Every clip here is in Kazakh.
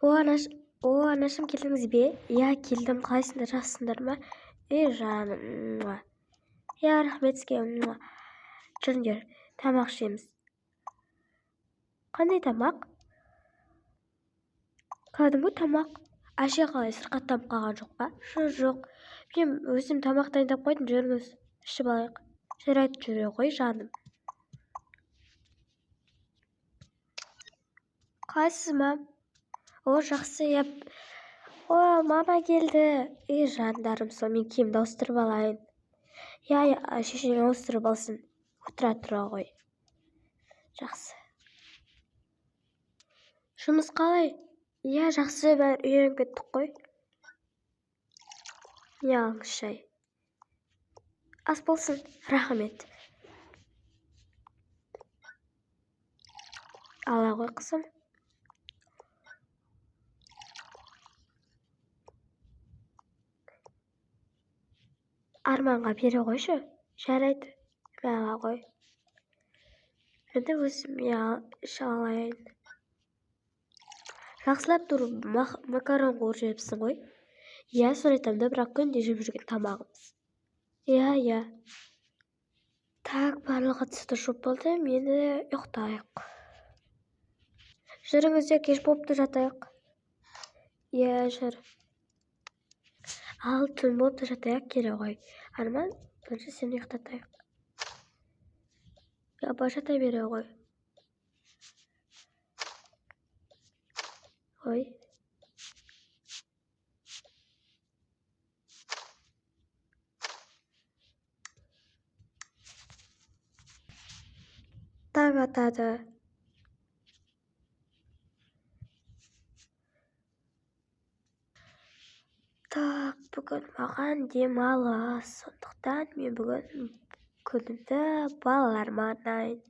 Анашым келдіңіз бе? Я, келдім. Қалайсыңдар, жақсыңдар ма? Жаным. Я, рахмет сізге. Жүріңдер, тамақ ішеміз. Қандай тамақ? Кәдімгі тамақ. Әше қалай сырқаттанып қалған жоқ па? Жоқ. Мен өзім тамақ дайындап қойдым, жүріңіз. Ішіп алайық. Жарайды, жүре ғой, жаным. Қалайсыз, мам? Жақсы, еп. Мама келді. Жандарым, сол мен киімді ауыстырып алайын. Я, шешең ауыстырып алсын. Отыра ғой. Жақсы. Жұмыс қалай? Я, жақсы, бәрі үйреніп кеттік қой. Не алыңыз шай? Ас болсын, рахмет. Ала ғой, қызым. Арманға бере қойшы. Жарайды, мен ала ғой. Енді өзім іше алайын. Жақсылап тұрып макарон қуырып жепсің ғой. Я, соны айтамын да, бірақ күнде жеп жүрген тамағымыз. Я. Так, барлығы түсті жоқ болды, мені ұйықтайық. Жүріңізде кеш болыпты, жатайық. Я, жүр. Ал түн болыпты, жатайық, келе ғой. Арман, бірінші сені ұйықтатайық. Я, жата бере ғой. Ой. Таң атады. Так, бүгін маған демалыс. Сондықтан мен бүгін күнімді балаларыма арнайын.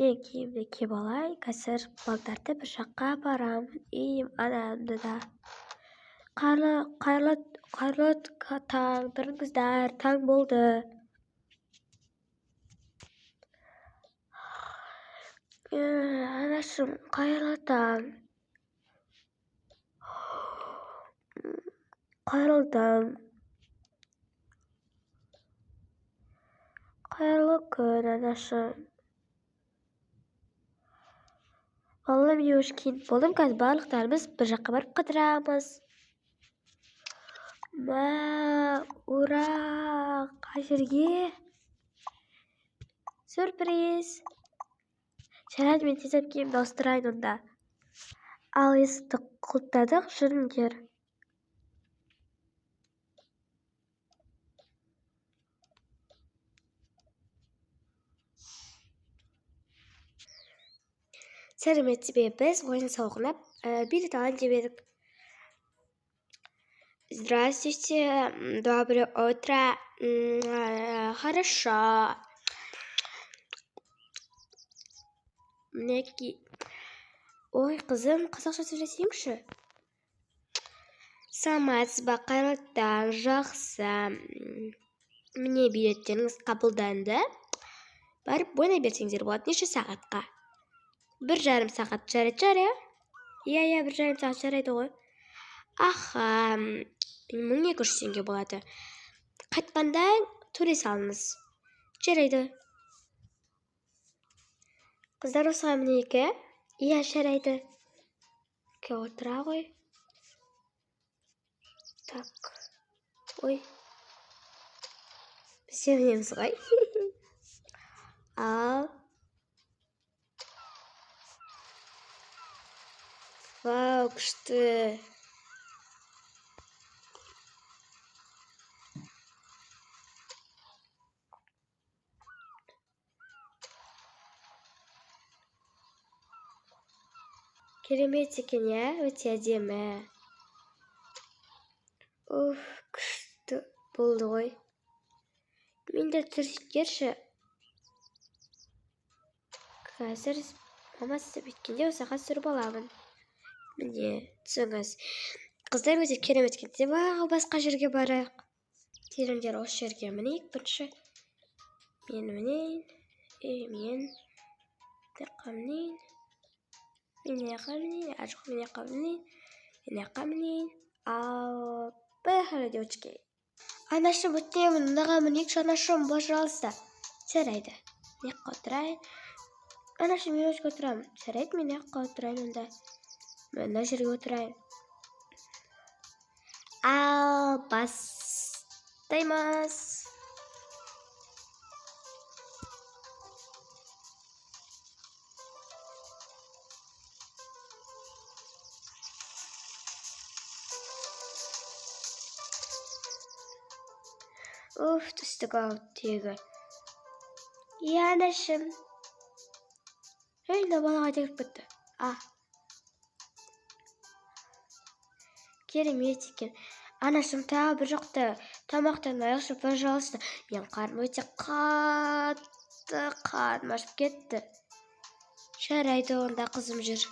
Киімді киіп алайын. Қазір балдарды бір жаққа барамын. Анамды да. Қайырлы таң, тұрыңыздар, таң болды. Анашым, қайырлы таң. Қайырлы таң. Қайырлы күн, анашым. Балалар, мен өш кейін болдым, қазір барлықтарымыз бір жаққа барып қыдырамыз. Ура! Қай жерге? Сюрприз! Жарайды, мен тезірек киімді ауыстырайын онда. Ал есікті құлыптадық, жүріңдер. Сәлеметсіз бе, біз ойын-сауығына билет алайын деп едік. Здравствуйте, доброе утро. Хорошо. Мінеки. Ой, қызым, қазақша сөйлесейікші. Саламатсыз ба, қайырлы таң, жақсы. Міне билеттеріңіз қабылданды. Барып ойнай берсеңіздер болады. Неше сағатқа? 1,5 сағат жарайды? Я, 1,5 сағат жарайды ғой. Аха, 1200 теңге болады. Қайтқанда төлей салыңыз. Жарайды. Қыздар, осыған мінекі? Я, жарайды. Отыра ғой. Так. Ой. Біз мінеміз ғой. Ал. Вау, күшті. Керемет екен, өте әдемі. Күшті болды ғой. Мен де түсірсеңдерші. Қазір мама істеп еткенде осыға түсіріп аламын. Міне, түсіңіз. Қыздар өте керемет екен. Басқа жерге барайық. Теріңдер осы жерге мінейік бірінші. Мен мінейін. Мен. Мінейін. девочки. Анашым өтінемін, мынаған екі анашым, пожалуйста. Жарайды. Мен жаққа отырайын. Анашым, мен өзге отырамын. Жарайды, мен жаққа отырайын онда. Мен мына жерге отырайын. Ал бастаймыз. Уф, түстік ау тегі. Анашым. Мына балаға тегіп кетті. Керемет екен. Анашым, тағы бір жоқты тамақтан айықшы, пожалуйста. Мен қарным өте қатты қарным ашып кетті. Жарайды, онда қызым жүр.